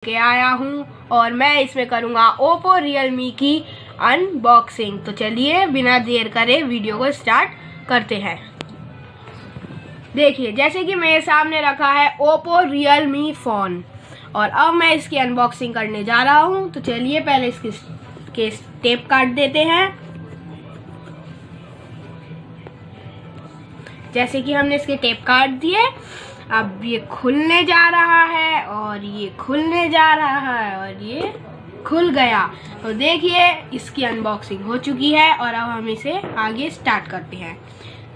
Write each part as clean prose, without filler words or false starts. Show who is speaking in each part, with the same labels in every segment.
Speaker 1: के आया हूँ और मैं इसमें करूँगा ओप्पो रियलमी की अनबॉक्सिंग। तो चलिए बिना देर करे वीडियो को स्टार्ट करते हैं। देखिए जैसे कि मेरे सामने रखा है ओप्पो रियलमी फ़ोन और अब मैं इसकी अनबॉक्सिंग करने जा रहा हूँ। तो चलिए पहले इसके टेप काट देते हैं। जैसे कि हमने इसके टेप काट दिए, अब ये खुलने जा रहा है और ये खुलने जा रहा है और ये खुल गया। तो देखिए इसकी अनबॉक्सिंग हो चुकी है और अब हम इसे आगे स्टार्ट करते हैं।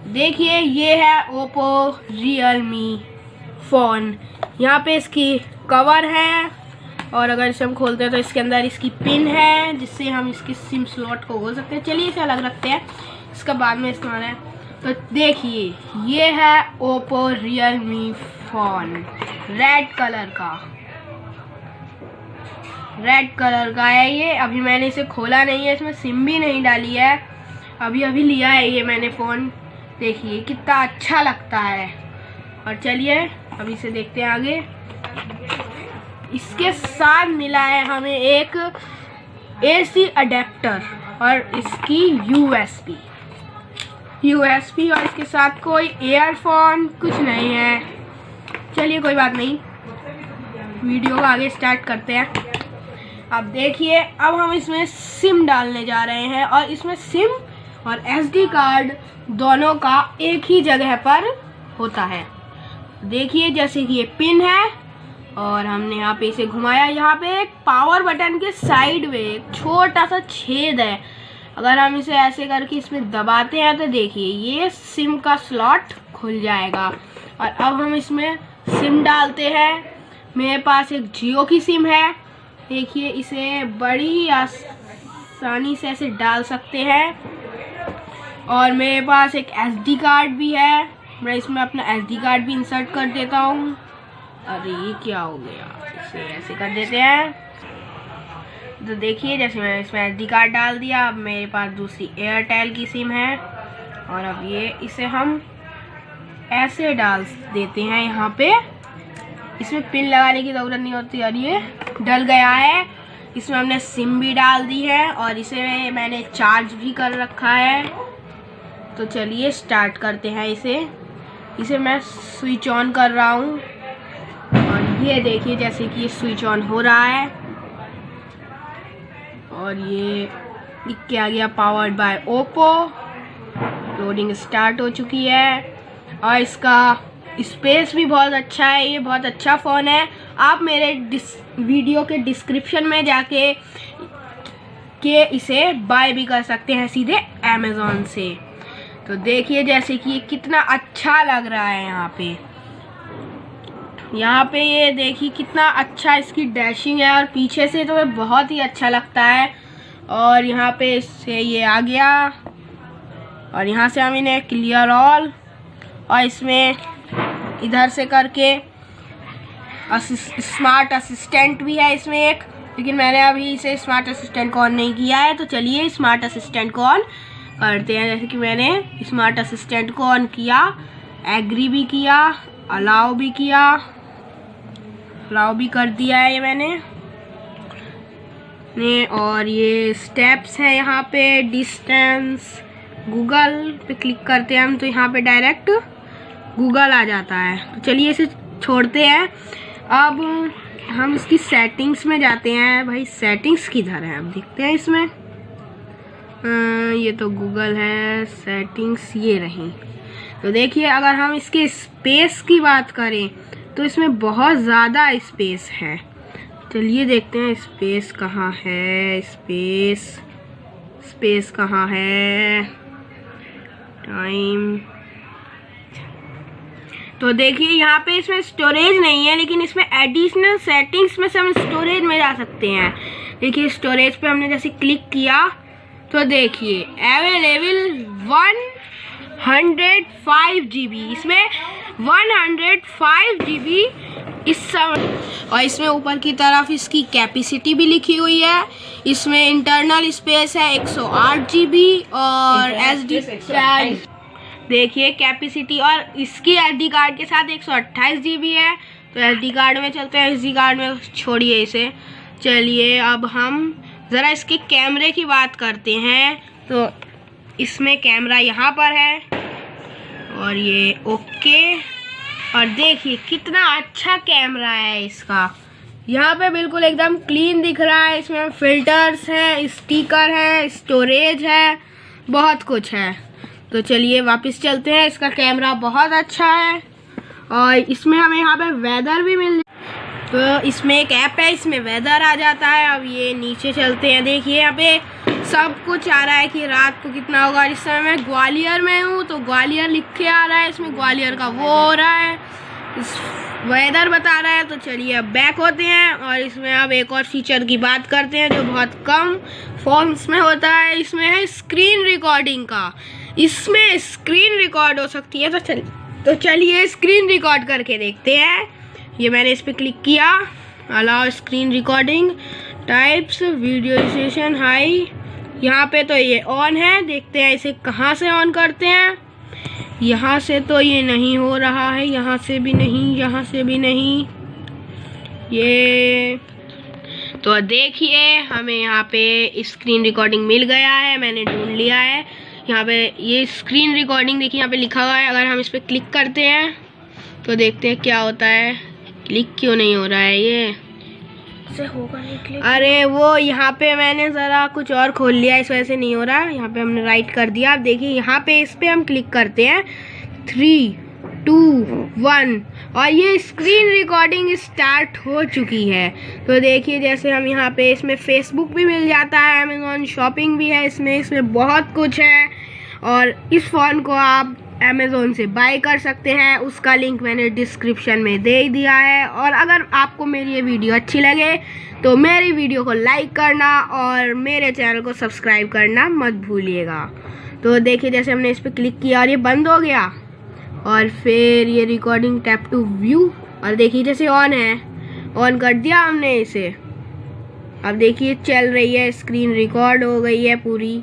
Speaker 1: देखिए ये है ओप्पो रियलमी फ़ोन। यहाँ पे इसकी कवर है और अगर इसे हम खोलते हैं तो इसके अंदर इसकी पिन है जिससे हम इसकी सिम स्लॉट को खोल सकते हैं। चलिए इसे अलग रखते हैं, इसका बाद में इस्तेमाल है। तो देखिए ये है Oppo Realme phone, red colour का है ये। अभी मैंने इसे खोला नहीं है, इसमें सिम भी नहीं डाली है, अभी लिया है ये मैंने फ़ोन। देखिए कितना अच्छा लगता है। और चलिए अभी इसे देखते हैं आगे। इसके साथ मिला है हमें एक AC अडेप्टर और इसकी USB और इसके साथ कोई ईयरफोन कुछ नहीं है। चलिए कोई बात नहीं, वीडियो को आगे स्टार्ट करते हैं। अब देखिए अब हम इसमें सिम डालने जा रहे हैं और इसमें सिम और SD कार्ड दोनों का एक ही जगह पर होता है। देखिए जैसे कि ये पिन है और हमने यहाँ पे इसे घुमाया, यहाँ पे एक पावर बटन के साइड में एक छोटा सा छेद है। अगर हम इसे ऐसे करके इसमें दबाते हैं तो देखिए ये सिम का स्लॉट खुल जाएगा। और अब हम इसमें सिम डालते हैं। मेरे पास एक जियो की सिम है। देखिए इसे बड़ी ही आसानी से ऐसे डाल सकते हैं। और मेरे पास एक SD कार्ड भी है, मैं इसमें अपना SD कार्ड भी इंसर्ट कर देता हूँ। अरे ये क्या हो गया, इसे ऐसे कर देते हैं। तो देखिए जैसे मैंने इसमें SD कार्ड डाल दिया, अब मेरे पास दूसरी एयरटेल की सिम है और अब ये इसे हम ऐसे डाल देते हैं यहाँ पे। इसमें पिन लगाने की ज़रूरत नहीं होती और ये डल गया है। इसमें हमने सिम भी डाल दी है और इसे मैंने चार्ज भी कर रखा है। तो चलिए स्टार्ट करते हैं इसे मैं स्विच ऑन कर रहा हूँ और ये देखिए जैसे कि ये स्विच ऑन हो रहा है और ये लिख के आ गया powered by Oppo. Loading start हो चुकी है और इसका स्पेस भी बहुत अच्छा है। ये बहुत अच्छा फ़ोन है। आप मेरे वीडियो के डिस्क्रिप्शन में जाके इसे बाय भी कर सकते हैं सीधे अमेज़ॉन से। तो देखिए जैसे कि ये कितना अच्छा लग रहा है यहाँ पे ये देखिए कितना अच्छा इसकी डैशिंग है और पीछे से तो बहुत ही अच्छा लगता है। और यहाँ पे इससे ये आ गया और यहाँ से हम इन्हें क्लियर ऑल और इसमें इधर से करके स्मार्ट असिस्टेंट भी है इसमें एक, लेकिन मैंने अभी इसे स्मार्ट असिस्टेंट को ऑन नहीं किया है। तो चलिए स्मार्ट असिस्टेंट को ऑन करते हैं। जैसे कि मैंने स्मार्ट असिस्टेंट को ऑन किया, एग्री भी किया, अलाउ भी कर दिया है ये मैंने। और ये स्टेप्स है यहाँ पे, डिस्टेंस, गूगल पे क्लिक करते हैं हम तो यहाँ पे डायरेक्ट गूगल आ जाता है। तो चलिए इसे छोड़ते हैं। अब हम इसकी सेटिंग्स में जाते हैं। भाई सेटिंग्स किधर है, अब देखते हैं इसमें। ये तो गूगल है, सेटिंग्स ये रही। तो देखिए अगर हम इसके स्पेस की बात करें तो इसमें बहुत ज़्यादा स्पेस है। चलिए देखते हैं स्पेस कहाँ है, स्पेस कहाँ है, टाइम। तो देखिए यहाँ पे इसमें स्टोरेज नहीं है, लेकिन इसमें एडिशनल सेटिंग्स में से हम स्टोरेज में जा सकते हैं। देखिए स्टोरेज पे हमने जैसे क्लिक किया तो देखिए अवेलेबल 105 GB, इसमें 105 GB इस समय। और इसमें ऊपर की तरफ इसकी कैपेसिटी भी लिखी हुई है। इसमें इंटरनल स्पेस है 108 GB और SD कार्ड देखिए कैपेसिटी और इसकी SD कार्ड के साथ 128 GB है। तो SD कार्ड में चलते हैं, SD कार्ड में छोड़िए इसे। चलिए अब हम ज़रा इसके कैमरे की बात करते हैं। तो इसमें कैमरा यहाँ पर है और ये ओके, और देखिए कितना अच्छा कैमरा है इसका। यहाँ पे बिल्कुल एकदम क्लीन दिख रहा है। इसमें फिल्टर्स है, स्टिकर है, स्टोरेज है, बहुत कुछ है। तो चलिए वापस चलते हैं। इसका कैमरा बहुत अच्छा है और इसमें हमें यहाँ पे वेदर भी मिल, तो इसमें एक ऐप है, इसमें वेदर आ जाता है। अब ये नीचे चलते हैं, देखिए यहाँ पे सब कुछ आ रहा है कि रात को कितना होगा। इस समय मैं ग्वालियर में हूँ तो ग्वालियर लिख के आ रहा है, इसमें ग्वालियर का वो हो रहा है, इस वेदर बता रहा है। तो चलिए अब बैक होते हैं और इसमें अब एक और फीचर की बात करते हैं जो बहुत कम फोन्स में होता है। इसमें है स्क्रीन रिकॉर्डिंग का, इसमें स्क्रीन रिकॉर्ड हो सकती है। तो चलिए स्क्रीन रिकॉर्ड करके देखते हैं। ये मैंने इस पर क्लिक किया, अलाउ स्क्रीन रिकॉर्डिंग टाइप्स वीडियोइजेशन हाई। यहाँ पे तो ये ऑन है, देखते हैं इसे कहाँ से ऑन करते हैं। यहाँ से तो ये नहीं हो रहा है, यहाँ से भी नहीं, यहाँ से भी नहीं। ये तो देखिए हमें यहाँ पे स्क्रीन रिकॉर्डिंग मिल गया है, मैंने ढूंढ लिया है। यहाँ पे ये स्क्रीन रिकॉर्डिंग देखिए यहाँ पे लिखा हुआ है। अगर हम इस पर क्लिक करते हैं तो देखते हैं क्या होता है। क्लिक क्यों नहीं हो रहा है ये से होगा नहीं क्लिक। अरे वो यहाँ पे मैंने ज़रा कुछ और खोल लिया, इस वजह से नहीं हो रहा। यहाँ पे हमने राइट कर दिया। अब देखिए यहाँ पे इस पे हम क्लिक करते हैं 3, 2, 1 और ये स्क्रीन रिकॉर्डिंग स्टार्ट हो चुकी है। तो देखिए जैसे हम यहाँ पे इसमें फेसबुक भी मिल जाता है, अमेज़ॉन शॉपिंग भी है इसमें बहुत कुछ है। और इस फ़ोन को आप अमेज़ॉन से बाय कर सकते हैं, उसका लिंक मैंने डिस्क्रिप्शन में दे ही दिया है। और अगर आपको मेरी ये वीडियो अच्छी लगे तो मेरी वीडियो को लाइक करना और मेरे चैनल को सब्सक्राइब करना मत भूलिएगा। तो देखिए जैसे हमने इस पर क्लिक किया और ये बंद हो गया और फिर ये रिकॉर्डिंग टैप टू व्यू, और देखिए जैसे ऑन है, ऑन कर दिया हमने इसे। अब देखिए चल रही है, स्क्रीन रिकॉर्ड हो गई है पूरी।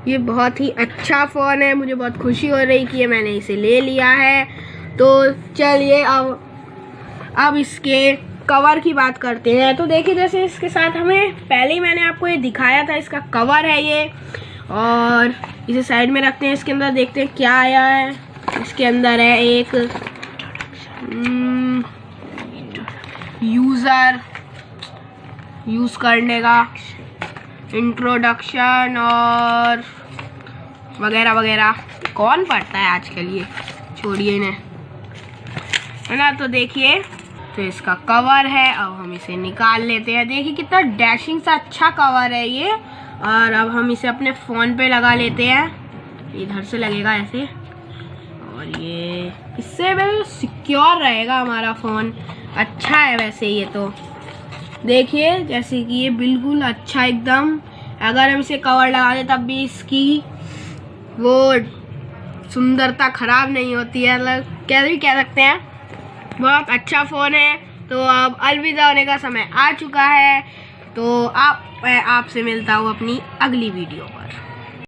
Speaker 1: ये बहुत ही अच्छा फ़ोन है, मुझे बहुत खुशी हो रही कि ये मैंने इसे ले लिया है। तो चलिए अब इसके कवर की बात करते हैं। तो देखिए जैसे इसके साथ हमें पहले ही मैंने आपको ये दिखाया था, इसका कवर है ये, और इसे साइड में रखते हैं। इसके अंदर देखते हैं क्या आया है। इसके अंदर है एक यूज़ करने का इंट्रोडक्शन और वगैरह वगैरह। कौन पढ़ता है आजकल, ये छोड़िए इन्हें, है ना। तो देखिए तो इसका कवर है। अब हम इसे निकाल लेते हैं। देखिए कितना डैशिंग सा अच्छा कवर है ये। और अब हम इसे अपने फ़ोन पे लगा लेते हैं। इधर से लगेगा ऐसे, और ये इससे बिल्कुल सिक्योर रहेगा हमारा फ़ोन। अच्छा है वैसे ये तो, देखिए जैसे कि ये बिल्कुल अच्छा एकदम। अगर हम इसे कवर लगा दें तब भी इसकी वो सुंदरता ख़राब नहीं होती है, मतलब कैसे भी कह सकते हैं। बहुत अच्छा फ़ोन है। तो अब अलविदा होने का समय आ चुका है। तो आपसे मिलता हूँ अपनी अगली वीडियो पर।